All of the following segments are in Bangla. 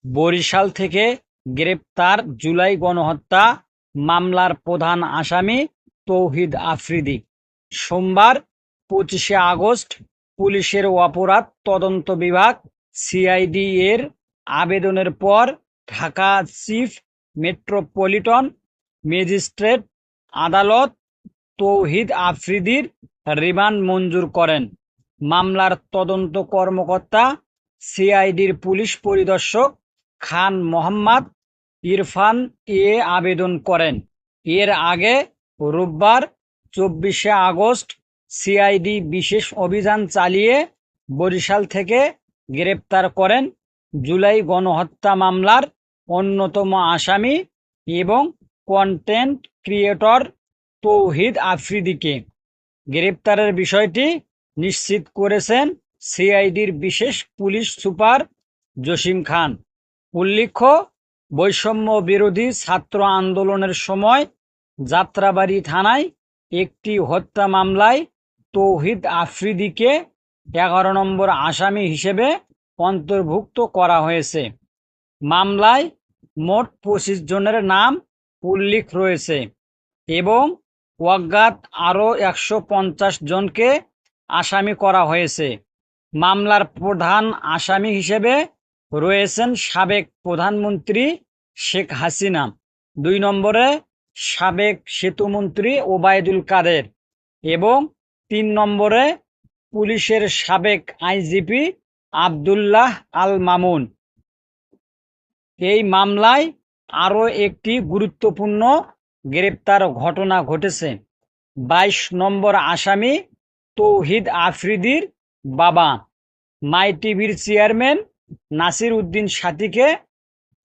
বরিশাল থেকে গ্রেপ্তার জুলাই গণহত্যা মামলার প্রধান আসামি তৌহিদ আফ্রিদি। সোমবার 25শে আগস্ট পুলিশের অপরাধ তদন্ত বিভাগ সিআইডি এর আবেদনের পর ঢাকা চিফ মেট্রোপলিটন ম্যাজিস্ট্রেট আদালত তৌহিদ আফ্রিদির রিমান্ড মঞ্জুর করেন। মামলার তদন্ত কর্মকর্তা সিআইডির পুলিশ পরিদর্শক খান মোহাম্মদ ইরফান আবেদন করেন। এর আগে রোববার 24শে আগস্ট সিআইডি বিশেষ অভিযান চালিয়ে বরিশাল থেকে গ্রেপ্তার করেন জুলাই গণহত্যা মামলার অন্যতম আসামি এবং কন্টেন্ট ক্রিয়েটর তৌহিদ আফ্রিদিকে। গ্রেপ্তারের বিষয়টি নিশ্চিত করেছেন সিআইডির বিশেষ পুলিশ সুপার জসিম খান। উল্লেখ্য, বৈষম্য বিরোধী ছাত্র আন্দোলনের সময় যাত্রাবাড়ী থানায় একটি হত্যা মামলায় তৌহিদ আফ্রিদিকে 11 নম্বর আসামি হিসেবে অন্তর্ভুক্ত করা হয়েছে। মামলায় মোট 25 জনের নাম উল্লেখ রয়েছে এবং অজ্ঞাত আরও 150 জনকে আসামি করা হয়েছে। মামলার প্রধান আসামি হিসেবে রয়েছেন সাবেক প্রধানমন্ত্রী শেখ হাসিনা, 2 নম্বরে সাবেক সেতুমন্ত্রী ওবায়দুল কাদের এবং 3 নম্বরে পুলিশের সাবেক আইজিপি আবদুল্লাহ আল মামুন। এই মামলায় আরও একটি গুরুত্বপূর্ণ গ্রেপ্তার ঘটনা ঘটেছে। 22 নম্বর আসামি তৌহিদ আফ্রিদির বাবা মাই টিভির চেয়ারম্যান নাসির উদ্দিন সাথীকে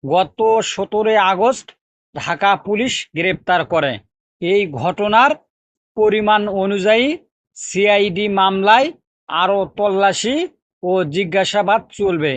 গত 17 আগস্ট ঢাকা পুলিশ গ্রেপ্তার করে। এই ঘটনার পরিমাণ অনুযায়ী সিআইডি মামলায় আরও তল্লাশি ও জিজ্ঞাসাবাদ চলবে।